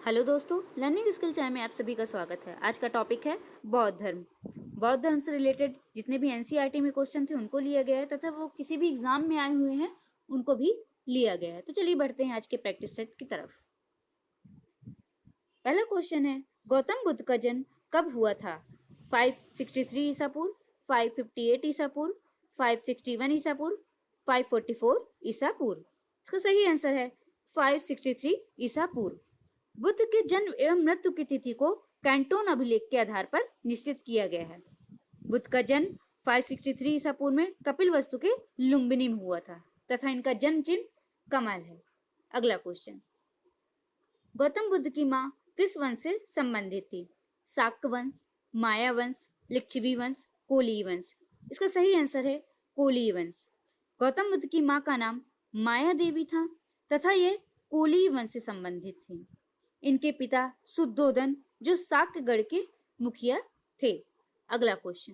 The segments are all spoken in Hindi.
हेलो दोस्तों, लर्निंग स्किल चैनल में आप सभी का स्वागत है। आज का टॉपिक है बौद्ध धर्म। बौद्ध धर्म से रिलेटेड जितने भी एनसीईआरटी में क्वेश्चन थे उनको लिया गया है तथा वो किसी भी एग्जाम में आए हुए हैं उनको भी लिया गया है। तो चलिए बढ़ते हैं आज के प्रैक्टिस सेट की तरफ। पहला क्वेश्चन है, गौतम बुद्ध का जन्म कब हुआ था? 563 ईसा पूर्व, 558 ईसा पूर्व, 561 ईसा पूर्व, 544 ईसा पूर्व। इसका सही आंसर है 563 ईसा पूर्व। बुद्ध के जन्म एवं मृत्यु की तिथि को कैंटोन अभिलेख के आधार पर निश्चित किया गया है। बुद्ध का जन्म 563 ईसा पूर्व में कपिलवस्तु के लुम्बिनी में हुआ था तथा इनका जन्म चिन्ह कमल है। अगला क्वेश्चन, गौतम बुद्ध की मां किस वंश से संबंधित थी? शाक्य वंश, माया वंश, लिच्छवी वंश, कोली वंश। इसका सही आंसर है कोली वंश। गौतम बुद्ध की मां का नाम माया देवी था तथा यह कोली वंश से संबंधित थी। इनके पिता शुद्धोधन जो शाक्यगढ़ के मुखिया थे। अगला क्वेश्चन,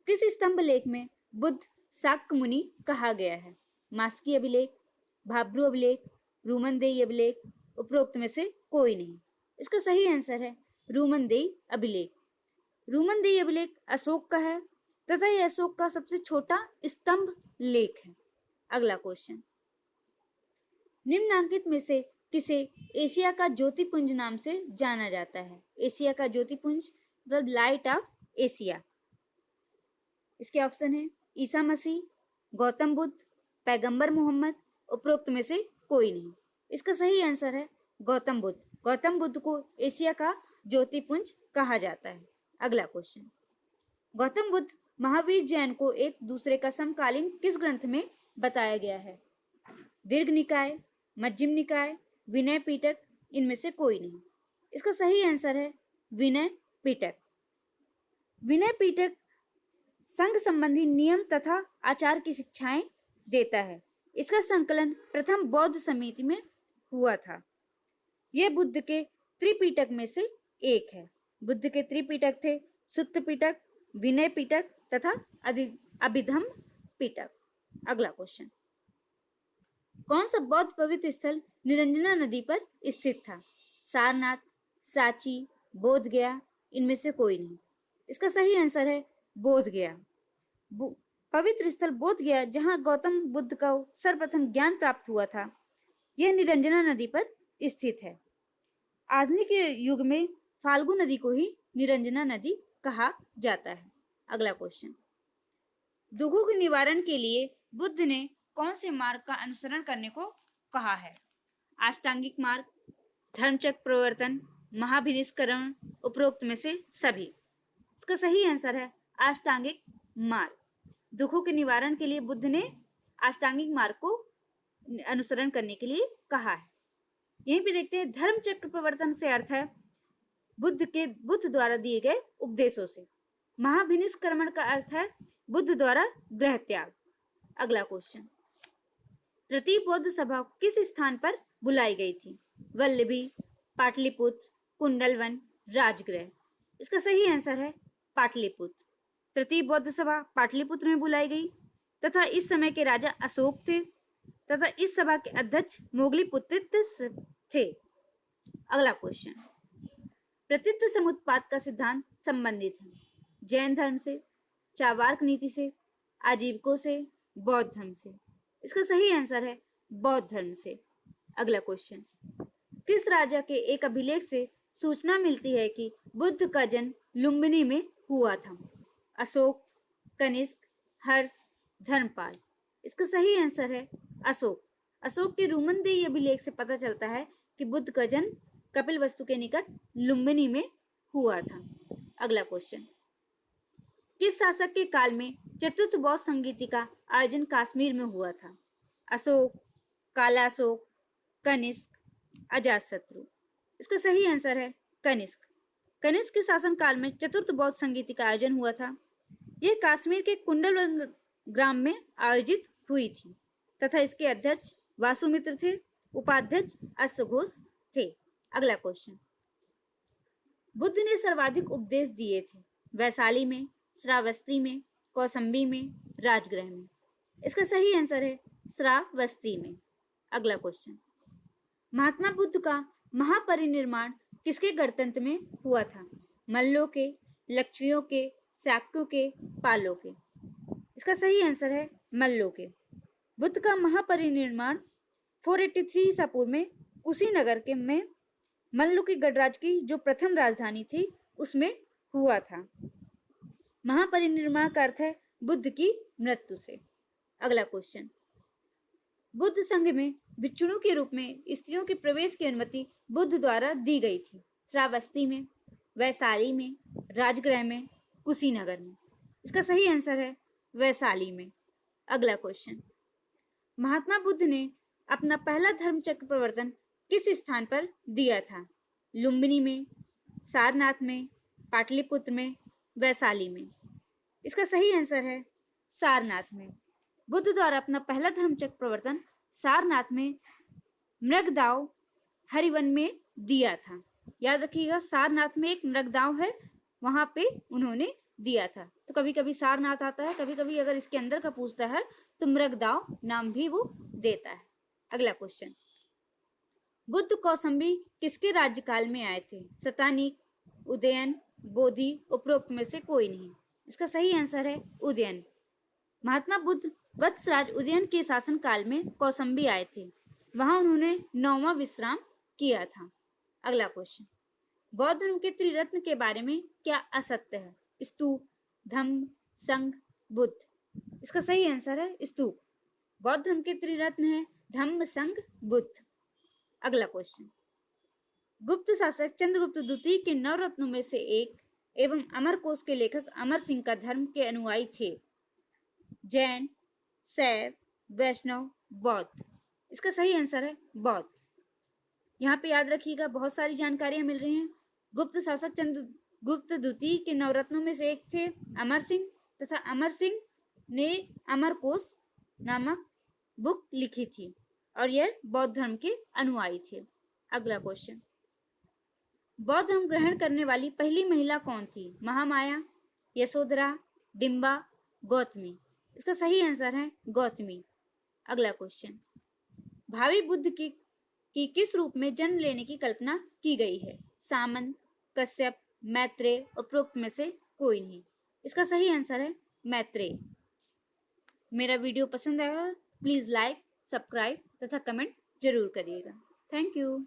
किस स्तंभ लेख में बुद्ध शाक्य मुनि कहा गया है? मास्की अभिलेख, भाब्रू अभिलेख, रूमनदेही अभिलेख, उपरोक्त में से कोई नहीं। इसका सही आंसर है रूमनदेही अभिलेख। रूमनदेही अभिलेख अशोक का है तथा यह अशोक का सबसे छोटा स्तंभ लेख है। अगला क्वेश्चन, निम्नांकित में से किसे एशिया का ज्योतिपुंज नाम से जाना जाता है? एशिया का ज्योतिपुंज मतलब लाइट ऑफ एशिया। इसके ऑप्शन है ईसा मसीह, गौतम बुद्ध, पैगंबर मोहम्मद, उपरोक्त में से कोई नहीं। इसका सही आंसर है गौतम बुद्ध। गौतम बुद्ध को एशिया का ज्योतिपुंज कहा जाता है। अगला क्वेश्चन, गौतम बुद्ध महावीर जैन को एक दूसरे का समकालीन किस ग्रंथ में बताया गया है? दीर्घ निकाय, मध्यम निकाय, विनय पिटक, इनमें से कोई नहीं। इसका सही आंसर है विनय पिटक। विनय पिटक संघ संबंधी नियम तथा आचार की शिक्षाएं देता है। इसका संकलन प्रथम बौद्ध समिति में हुआ था। यह बुद्ध के त्रिपिटक में से एक है। बुद्ध के त्रिपिटक थे सुत्त पिटक, विनय पिटक तथा अभिधम्म पिटक। अगला क्वेश्चन, कौन सा बौद्ध पवित्र स्थल निरंजना नदी पर स्थित था? सारनाथ, सांची, बोध गया, इनमें से कोई नहीं। इसका सही आंसर है बोध गया। पवित्र स्थल बोध गया जहां गौतम बुद्ध को सर्वप्रथम ज्ञान प्राप्त हुआ था, यह निरंजना नदी पर स्थित है। आधुनिक युग में फाल्गु नदी को ही निरंजना नदी कहा जाता है। अगला क्वेश्चन, दुखों के निवारण के लिए बुद्ध ने कौन से मार्ग का अनुसरण करने को कहा है? अष्टांगिक मार्ग, धर्मचक्र प्रवर्तन, महाभिनिष्करण, उपरोक्त में से सभी। इसका सही आंसर है अष्टांगिक मार्ग। दुखों के निवारण के लिए बुद्ध ने अष्टांगिक मार्ग को अनुसरण करने के लिए कहा है। यहीं पे देखते हैं धर्मचक्र प्रवर्तन से अर्थ है बुद्ध द्वारा दिए गए उपदेशों से। महाभिनिष्करण का अर्थ है बुद्ध द्वारा गृह त्याग। अगला क्वेश्चन, तृतीय बौद्ध सभा किस स्थान पर बुलाई गई थी? वल्लभी, पाटलिपुत्र, कुंडलवन, राजगृह। इसका सही आंसर है पाटलिपुत्र। तृतीय बौद्ध सभा पाटलिपुत्र में बुलाई गई तथा इस समय के राजा अशोक थे तथा इस सभा के अध्यक्ष मोगलीपुत्र थे। अगला क्वेश्चन, प्रतीत समुत्पाद का सिद्धांत संबंधित है जैन धर्म से, चार्वाक नीति से, आजीविकों से, बौद्ध धर्म से। इसका सही आंसर है बौद्ध धर्म से। अगला क्वेश्चन, किस राजा के एक अभिलेख से सूचना मिलती है कि बुद्ध का जन्म लुम्बिनी में हुआ था? अशोक, कनिष्क, हर्ष, धर्मपाल। इसका सही आंसर है अशोक। अशोक के रूमनदेही अभिलेख से पता चलता है कि बुद्ध का जन्म कपिलवस्तु के निकट लुम्बिनी में हुआ था। अगला क्वेश्चन, किस शासक के काल में चतुर्थ बौद्ध संगीति का आयोजन कश्मीर में हुआ था? अशोक, काला अशोक, कनिष्क, अजातशत्रु। इसका सही आंसर है कनिष्क। कनिष्क के शासन काल में चतुर्थ बौद्ध संगीति का आयोजन हुआ था। यह कश्मीर के कुंडलवन ग्राम में आयोजित हुई थी तथा इसके अध्यक्ष वासुमित्र थे, उपाध्यक्ष अश्वघोष थे। अगला क्वेश्चन, बुद्ध ने सर्वाधिक उपदेश दिए थे वैशाली में, श्रावस्ती में, कौसंबी में, राजगृह में। इसका सही आंसर है श्रावस्ती में। अगला क्वेश्चन, महात्मा बुद्ध का महापरिनिर्माण किसके गणतंत्र में हुआ था? मल्लों के, लक्षियों के, शाक्यों के, पालों के? इसका सही आंसर है मल्लों के। बुद्ध का महापरिनिर्माण 483 ईसा पूर्व में कुशीनगर के में मल्लों की गणराज्य की जो प्रथम राजधानी थी उसमें हुआ था। महापरिनिर्माण का अर्थ है बुद्ध की मृत्यु से। अगला क्वेश्चन, बुद्ध संघ में भिक्षुओं के रूप में स्त्रियों के प्रवेश की अनुमति बुद्ध द्वारा दी गई थी। श्रावस्ती में, वैशाली में, राजगृह में, कुशीनगर में? इसका सही आंसर है वैशाली में। अगला क्वेश्चन, महात्मा बुद्ध ने अपना पहला धर्म चक्र प्रवर्तन किस स्थान पर दिया था? लुम्बिनी में, सारनाथ में, पाटलिपुत्र में, वैशाली में? इसका सही आंसर है सारनाथ में। बुद्ध द्वारा अपना पहला धर्म चक्र प्रवर्तन सारनाथ में मृगदाव हरिवन में दिया था। याद रखिएगा, सारनाथ में एक मृगदाव है, वहां पे उन्होंने दिया था। तो कभी कभी सारनाथ आता है, कभी कभी अगर इसके अंदर का पूछता है तो मृगदाव नाम भी वो देता है। अगला क्वेश्चन, बुद्ध कौसंबी किसके राज्यकाल में आए थे? शतानीक, उदयन, बोधि, उपरोक्त में से कोई नहीं? इसका सही आंसर है उदयन। महात्मा बुद्ध वत्सराज उदयन के शासन काल में कौसंबी आए थे, वहां उन्होंने 9वां विश्राम किया था। अगला क्वेश्चन, बौद्ध धर्म के त्रिरत्न के बारे में क्या असत्य है? स्तूप, धम्म, संघ, बुद्ध? इसका सही आंसर है स्तूप। बौद्ध धर्म के त्रिरत्न है धम्म, संघ, बुद्ध। अगला क्वेश्चन, गुप्त शासक चंद्रगुप्त द्वितीय के 9 रत्नों में से एक एवं अमरकोश के लेखक अमर सिंह का धर्म के अनुयायी थे? जैन, शैव, वैष्णव, बौद्ध? इसका सही आंसर है बौद्ध। यहाँ पे याद रखिएगा, बहुत सारी जानकारियां मिल रही हैं। गुप्त शासक चंद्रगुप्त द्वितीय के 9 रत्नों में से एक थे अमर सिंह, तथा अमर सिंह ने अमरकोश नामक बुक लिखी थी और यह बौद्ध धर्म के अनुयायी थे। अगला क्वेश्चन, बौद्ध धर्म ग्रहण करने वाली पहली महिला कौन थी? महामाया, यशोधरा, डिम्बा, गौतमी? इसका सही आंसर है गौतमी। अगला क्वेश्चन, भावी बुद्ध की किस रूप में जन्म लेने की कल्पना की गई है? सामंत, कश्यप, मैत्रेय, उपरोक्त में से कोई नहीं? इसका सही आंसर है मैत्रेय। मेरा वीडियो पसंद आया प्लीज लाइक, सब्सक्राइब तथा कमेंट जरूर करिएगा। Thank you.